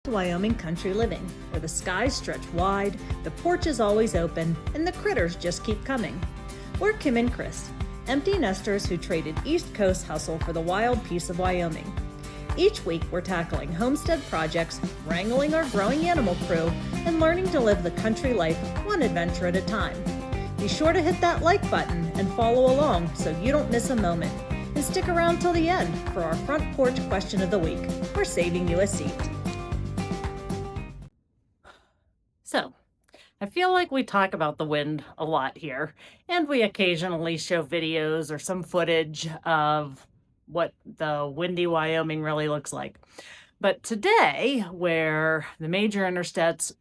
Wyoming Country Living, where the skies stretch wide, the porch is always open, and the critters just keep coming. We're Kim and Chris, empty nesters who traded East Coast hustle for the wild peace of Wyoming. Each week, we're tackling homestead projects, wrangling our growing animal crew, and learning to live the country life one adventure at a time. Be sure to hit that like button and follow along so you don't miss a moment. And stick around till the end for our front porch question of the week. We're saving you a seat. So, I feel like we talk about the wind a lot here, and we occasionally show videos or some footage of what the windy Wyoming really looks like. But today, where the major interstates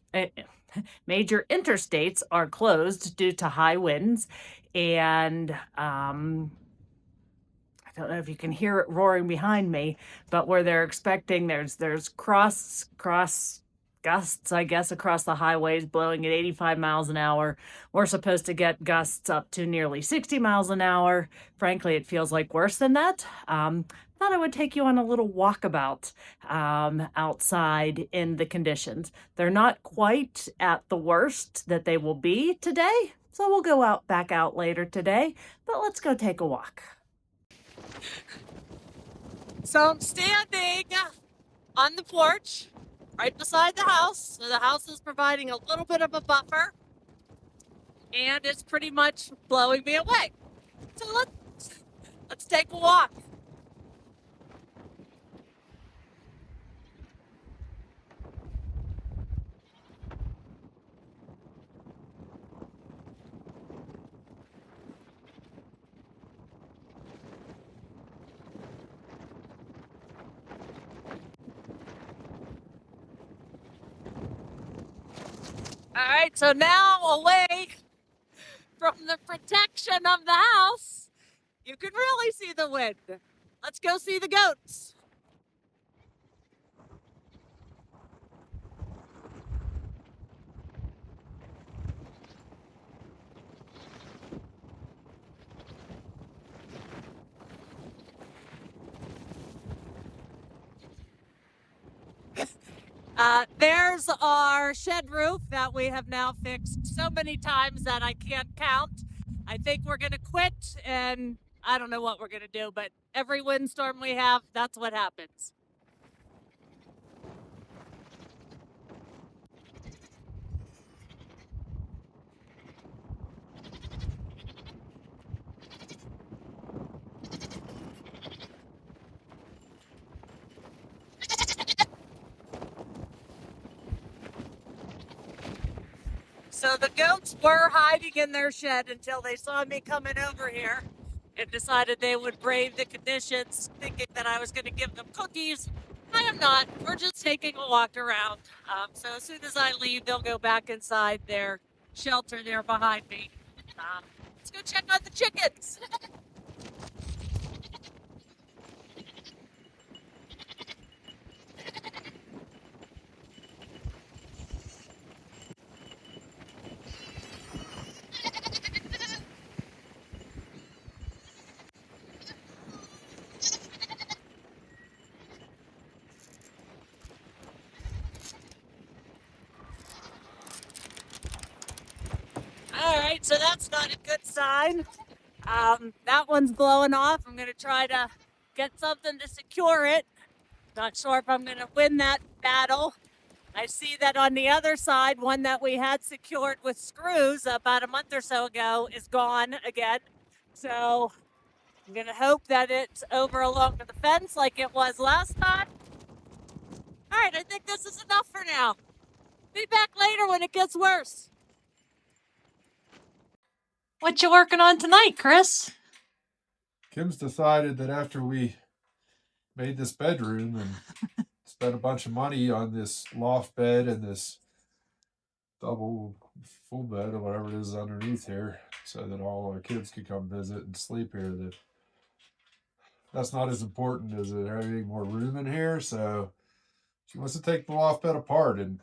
are closed due to high winds, and I don't know if you can hear it roaring behind me, but where they're expecting there's cross gusts, I guess, across the highways blowing at 85 miles an hour. We're supposed to get gusts up to nearly 60 miles an hour. Frankly, it feels like worse than that. Thought I would take you on a little walkabout outside in the conditions. They're not quite at the worst that they will be today, so we'll go back out later today, but let's go take a walk. So I'm standing on the porch right beside the house. So the house is providing a little bit of a buffer, and it's pretty much blowing me away. So let's take a walk. All right, so now away from the protection of the house, you can really see the wind. Let's go see the goats. There's our shed roof that we have now fixed so many times that I can't count. I think we're going to quit, and I don't know what we're going to do, but every windstorm we have, that's what happens. So the goats were hiding in their shed until they saw me coming over here and decided they would brave the conditions, thinking that I was going to give them cookies. I am not. We're just taking a walk around. So as soon as I leave, they'll go back inside their shelter there behind me. Let's go check on the chickens. All right, so that's not a good sign. That one's blowing off. I'm going to try to get something to secure it. Not sure if I'm going to win that battle. I see that on the other side, one that we had secured with screws about a month or so ago is gone again. So I'm going to hope that it's over along the fence like it was last time. All right, I think this is enough for now. Be back later when it gets worse. What you working on tonight, Chris? Kim's decided that after we made this bedroom and spent a bunch of money on this loft bed and this double full bed or whatever it is underneath here, so that all our kids could come visit and sleep here, that's not as important as having more room in here. So she wants to take the loft bed apart and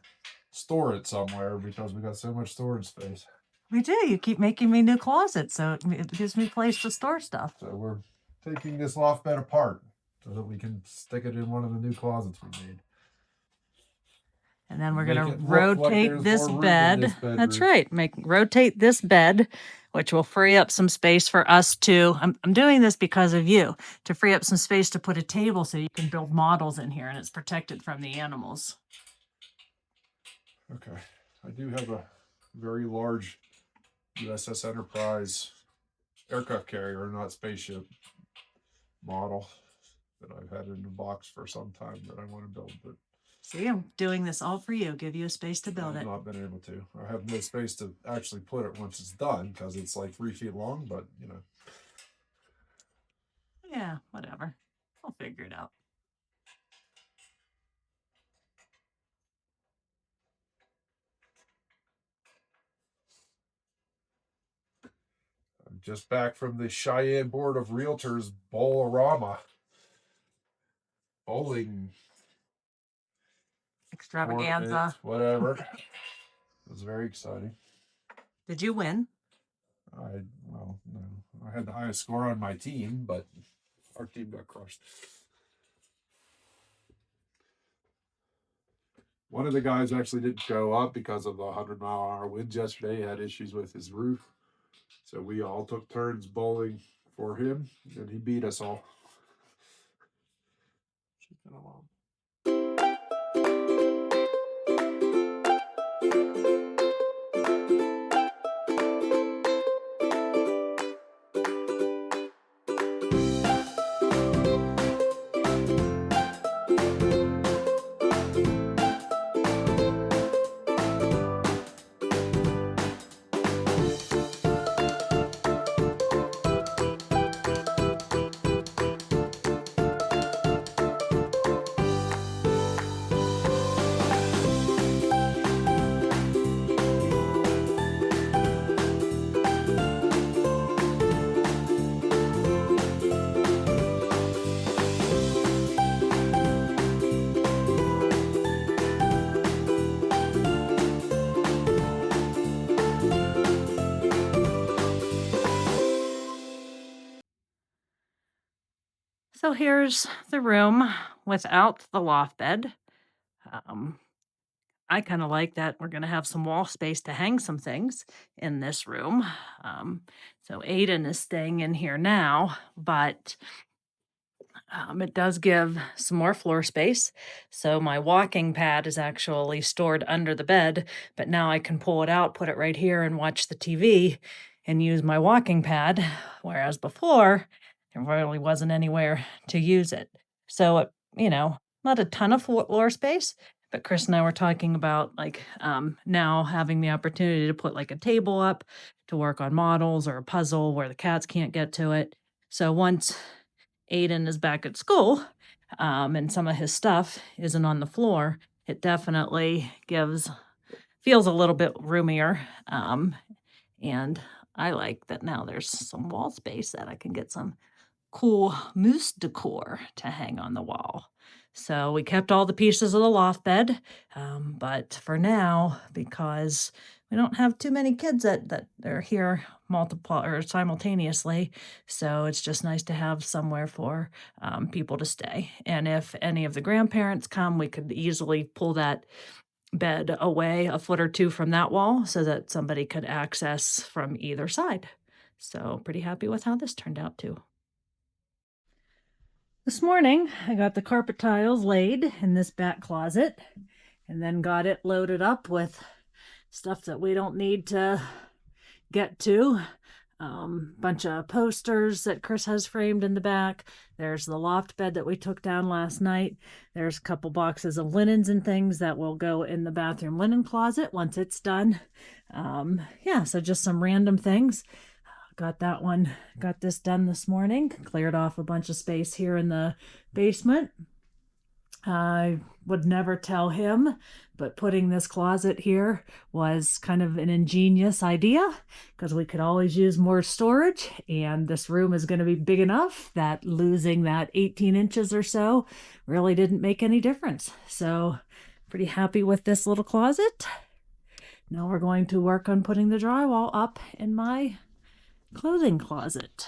store it somewhere because we got so much storage space. We do. You keep making me new closets, so it gives me a place to store stuff. So we're taking this loft bed apart so that we can stick it in one of the new closets we made. And then we're Make going to it look like rotate there's this more room in bed. this That's bedroom. right. Rotate this bed, which will free up some space for us to, I'm doing this because of you, to free up some space to put a table so you can build models in here and it's protected from the animals. Okay. I do have a very large USS Enterprise aircraft carrier, not spaceship model that I've had in the box for some time that I want to build, but See, I'm doing this all for you. Give you a space to build I've it. not been able to. I have no space to actually put it once it's done because it's like 3 feet long, but you know. Yeah, whatever. I'll figure it out. I'm just back from the Cheyenne Board of Realtors Bowlorama bowling Extravaganza. tournament, whatever. It was very exciting. Did you win? Well, no. I had the highest score on my team, but our team got crushed. One of the guys actually didn't go up because of the 100-mile-an-hour winds yesterday. He had issues with his roof. So we all took turns bowling for him, and he beat us all. So here's the room without the loft bed. I kind of like that we're going to have some wall space to hang some things in this room. So Aiden is staying in here now, but it does give some more floor space. So my walking pad is actually stored under the bed, but now I can pull it out, put it right here and watch the TV and use my walking pad. Whereas before, there really wasn't anywhere to use it. So, not a ton of floor space, but Chris and I were talking about now having the opportunity to put like a table up to work on models or a puzzle where the cats can't get to it. So once Aiden is back at school, and some of his stuff isn't on the floor, it definitely feels a little bit roomier. And I like that now there's some wall space that I can get some cool moose decor to hang on the wall. So we kept all the pieces of the loft bed, but for now, because we don't have too many kids that are here simultaneously, so it's just nice to have somewhere for people to stay. And if any of the grandparents come, we could easily pull that bed away a foot or two from that wall so that somebody could access from either side. So pretty happy with how this turned out too. This morning, I got the carpet tiles laid in this back closet and then got it loaded up with stuff that we don't need to get to. Bunch of posters that Chris has framed in the back. There's the loft bed that we took down last night. There's a couple boxes of linens and things that will go in the bathroom linen closet once it's done. So just some random things. Got this done this morning. Cleared off a bunch of space here in the basement. I would never tell him, but putting this closet here was kind of an ingenious idea because we could always use more storage, and this room is going to be big enough that losing that 18 inches or so really didn't make any difference. So pretty happy with this little closet. Now we're going to work on putting the drywall up in my clothing closet.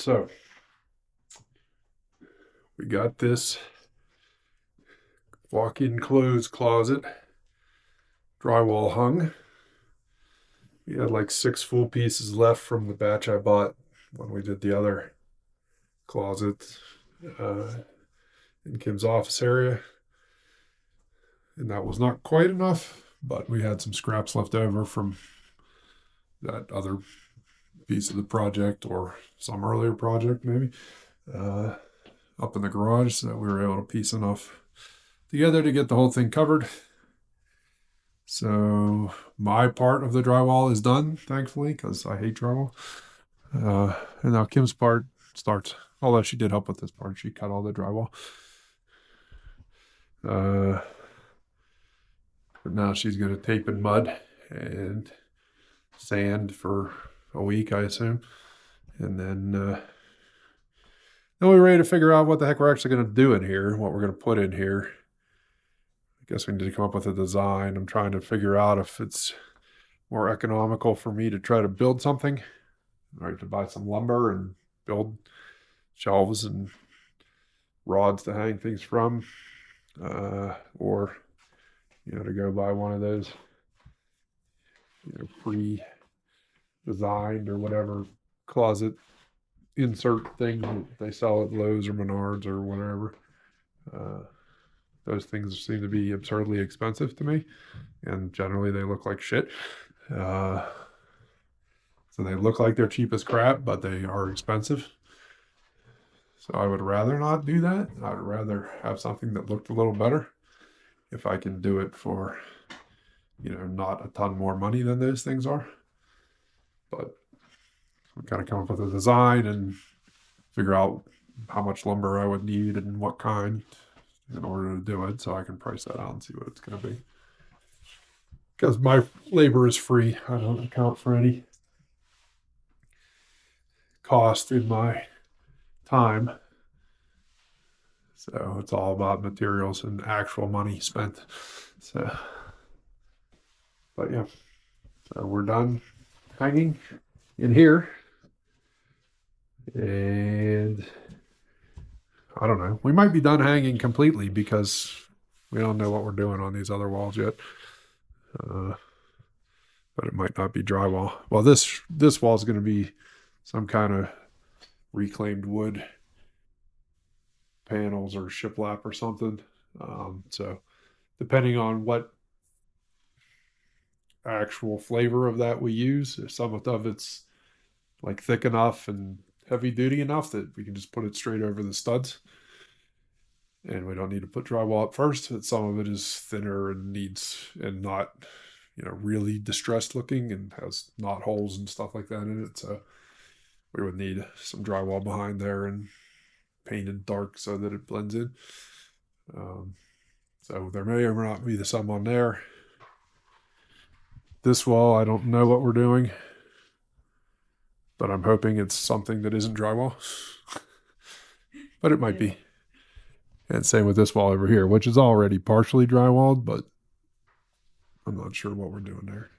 So we got this walk-in clothes closet drywall hung. We had like 6 full pieces left from the batch I bought when we did the other closet in Kim's office area. And that was not quite enough, but we had some scraps left over from that other piece of the project or some earlier project maybe up in the garage, so we were able to piece enough together to get the whole thing covered. So my part of the drywall is done, thankfully, because I hate drywall. And now Kim's part starts, although she did help with this part. She cut all the drywall. But now she's going to tape and mud and sand for a week, I assume. And then we're ready to figure out what the heck we're actually going to do in here, what we're going to put in here. I guess we need to come up with a design. I'm trying to figure out if it's more economical for me to try to build something, right, to buy some lumber and build shelves and rods to hang things from, or, to go buy one of those, pre-designed or whatever closet insert thing that they sell at Lowe's or Menards or whatever. Those things seem to be absurdly expensive to me, and generally they look like shit. So they look like they're cheap as crap, but they are expensive. So I would rather not do that. I would rather have something that looked a little better if I can do it for, not a ton more money than those things are. But we kind of come up with a design and figure out how much lumber I would need and what kind in order to do it, so I can price that out and see what it's going to be. Because my labor is free. I don't account for any cost in my time. So it's all about materials and actual money spent. So, but yeah, so we're done hanging in here. And I don't know. We might be done hanging completely because we don't know what we're doing on these other walls yet. But it might not be drywall. Well, this wall is going to be some kind of reclaimed wood panels or shiplap or something. So depending on what actual flavor of that we use, if some of it's like thick enough and heavy duty enough that we can just put it straight over the studs and we don't need to put drywall up first, but some of it is thinner and not really distressed looking and has knot holes and stuff like that in it, so we would need some drywall behind there and painted dark so that it blends in. So there may or may not be some on there. This wall, I don't know what we're doing, but I'm hoping it's something that isn't drywall. But it might be. And same with this wall over here, which is already partially drywalled, but I'm not sure what we're doing there.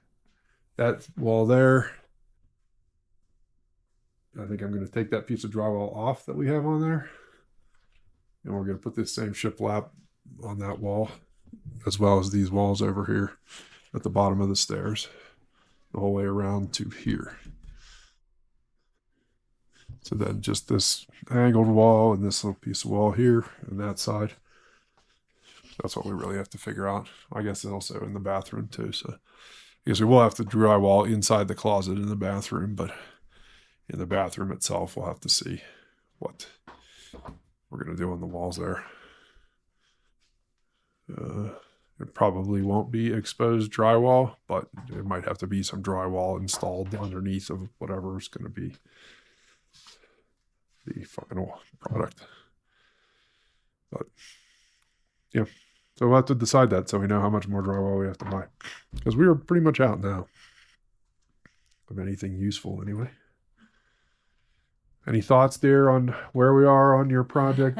That wall there, I think I'm going to take that piece of drywall off that we have on there. And we're going to put this same shiplap on that wall, as well as these walls over here at the bottom of the stairs, the whole way around to here. So then just this angled wall and this little piece of wall here and that side. That's what we really have to figure out. I guess also in the bathroom too. So I guess we will have to drywall inside the closet in the bathroom, but in the bathroom itself, we'll have to see what we're going to do on the walls there. It probably won't be exposed drywall, but it might have to be some drywall installed underneath of whatever is going to be the final product. But yeah, so we'll have to decide that so we know how much more drywall we have to buy, because we are pretty much out now of anything useful anyway. Any thoughts, dear, on where we are on your project?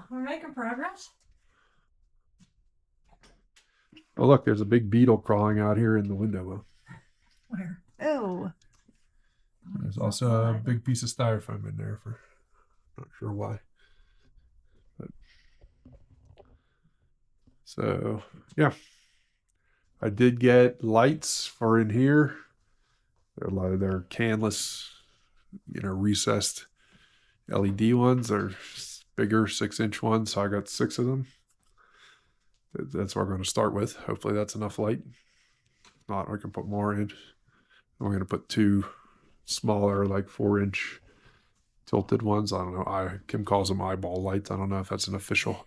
We're making progress. Oh, look, there's a big beetle crawling out here in the window. Where? Oh. There's also a big piece of styrofoam in there for, not sure why. But, so, yeah. I did get lights for in here. They're canless, recessed LED ones. They're bigger 6-inch ones. So I got 6 of them. That's what we're going to start with. Hopefully that's enough light. If not, I can put more in. I'm going to put 2 smaller, like 4-inch tilted ones. I don't know. Kim calls them eyeball lights. I don't know if that's an official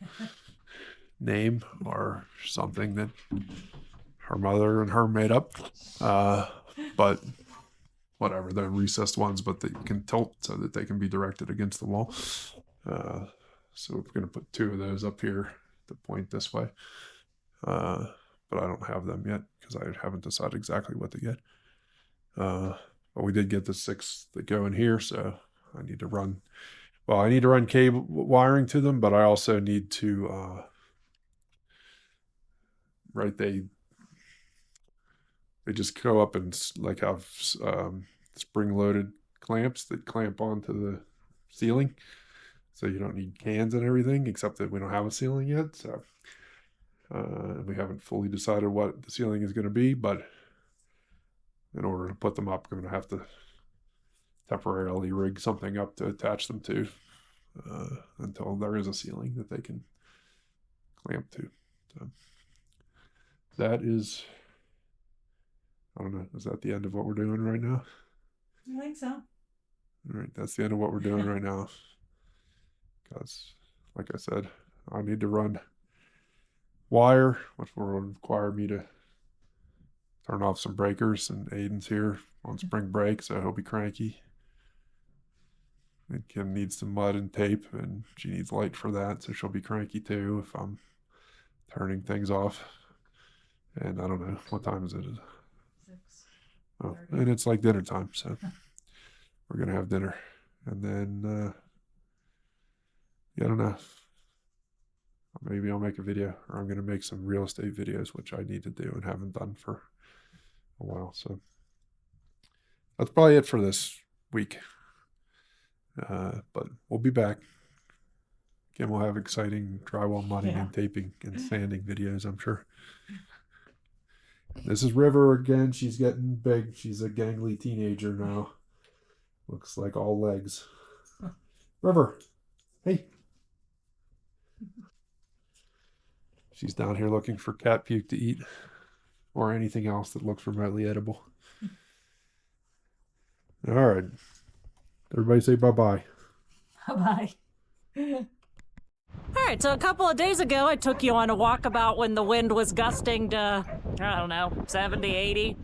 name or something that her mother and her made up. But whatever, they're recessed ones, but they can tilt so that they can be directed against the wall. So we're going to put 2 of those up here to point this way. But I don't have them yet because I haven't decided exactly what to get. But we did get the 6 that go in here, so I need to run cable wiring to them, but I also need to they just go up and like have spring-loaded clamps that clamp onto the ceiling, so you don't need cans and everything, except that we don't have a ceiling yet, so we haven't fully decided what the ceiling is going to be, but in order to put them up, I'm going to have to temporarily rig something up to attach them to until there is a ceiling that they can clamp to. So that is, I don't know, is that the end of what we're doing right now? I think so. All right, that's the end of what we're doing right now. Because, like I said, I need to run wire, which will require me to turn off some breakers, and Aiden's here on spring break, so he'll be cranky. And Kim needs some mud and tape, and she needs light for that, so she'll be cranky too if I'm turning things off. And I don't know, what time is it? 6. Oh, and it's like dinner time, so we're gonna have dinner, and then I don't know. Maybe I'll make a video, or I'm gonna make some real estate videos, which I need to do and haven't done for a while. So that's probably it for this week. But we'll be back. Kim will have exciting drywall mudding and taping and sanding videos, I'm sure. This is River again. She's getting big. She's a gangly teenager now. Looks like all legs. River, hey. She's down here looking for cat puke to eat or anything else that looks remotely edible. All right. Everybody say bye-bye. Bye-bye. All right, so a couple of days ago, I took you on a walkabout when the wind was gusting to, I don't know, 70, 80.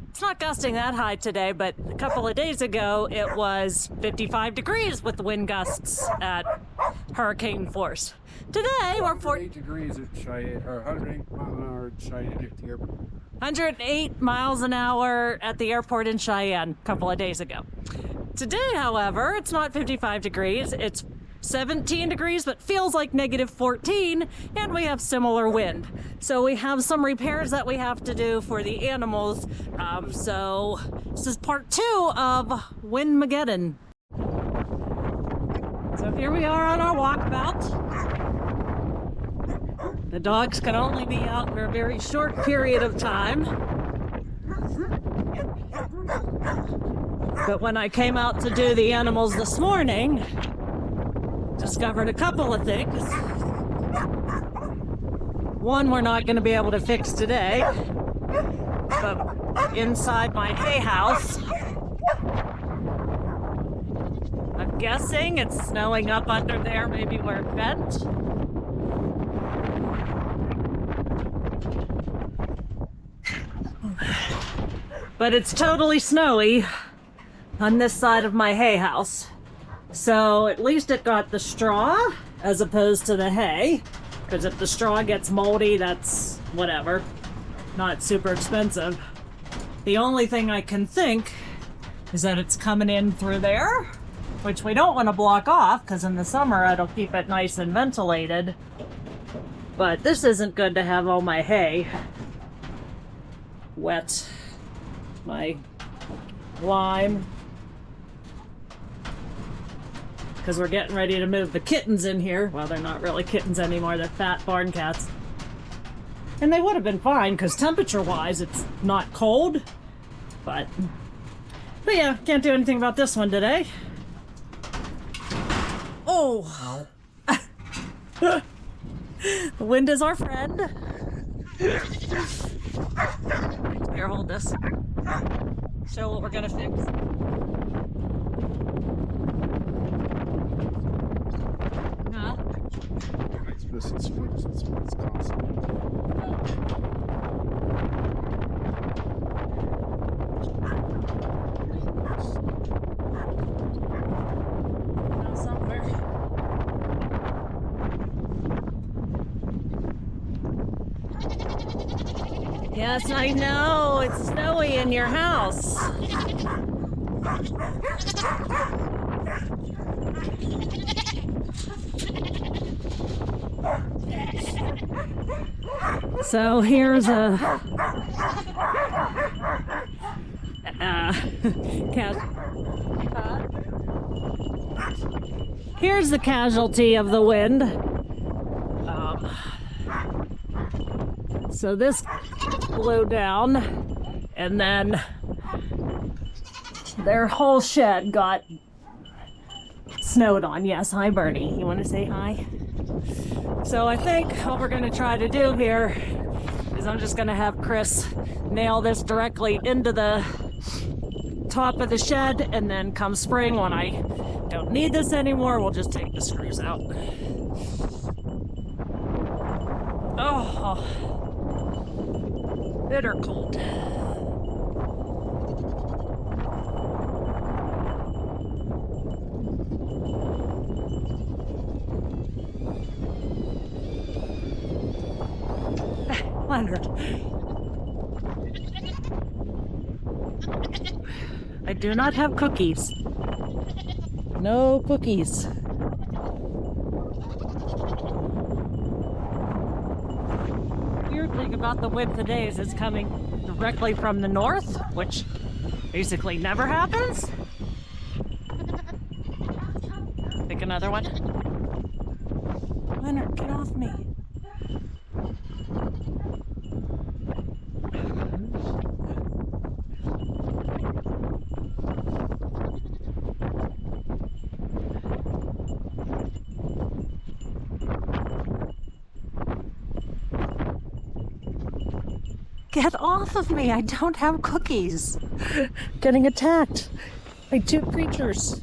It's not gusting that high today, but a couple of days ago, it was 55 degrees with wind gusts at hurricane force. Today, we're 8 degrees at Cheyenne, or 108 miles an hour at Cheyenne at the airport. 108 miles an hour at the airport in Cheyenne a couple of days ago. Today, however, it's not 55 degrees, it's 17 degrees, but feels like -14, and we have similar wind. So we have some repairs that we have to do for the animals. So this is part 2 of Windmageddon. So here we are on our walkabout. The dogs can only be out for a very short period of time. But when I came out to do the animals this morning, discovered a couple of things. One we're not going to be able to fix today, but inside my hay house, I'm guessing it's snowing up under there, maybe where it bent. But it's totally snowy on this side of my hay house. So at least it got the straw as opposed to the hay, because if the straw gets moldy, that's whatever, not super expensive. The only thing I can think is that it's coming in through there, which we don't want to block off because in the summer it'll keep it nice and ventilated. But this isn't good to have all my hay wet. My lime because we're getting ready to move the kittens in here. Well, they're not really kittens anymore, they're fat barn cats. And they would have been fine because temperature-wise it's not cold, but yeah, can't do anything about this one today. Oh! The wind is our friend. Here, hold this. Show what we're gonna fix. Huh? It's constant. Somewhere. Yes, I know. It's snowy in your house. So here's a here's the casualty of the wind. So this blew down, and then their whole shed got snowed on. Yes, hi Bernie. You want to say hi? So I think what we're going to try to do here is I'm just going to have Chris nail this directly into the top of the shed, and then come spring when I don't need this anymore, we'll just take the screws out. Oh, bitter cold. Leonard. I do not have cookies. No cookies. Weird thing about the wind today is it's coming directly from the north, which basically never happens. Pick another one. Leonard, get off me. Get off of me! I don't have cookies! Getting attacked by two creatures.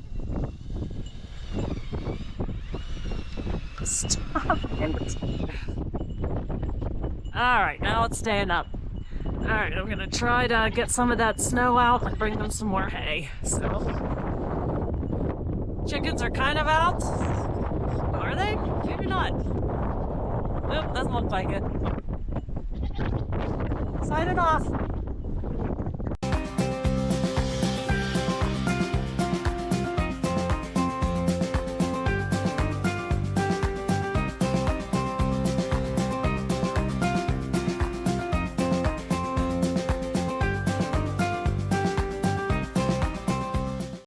Stop it! Alright, now it's staying up. Alright, I'm gonna try to get some of that snow out and bring them some more hay. So, chickens are kind of out. Are they? Maybe not. Nope, doesn't look like it. Sign it off.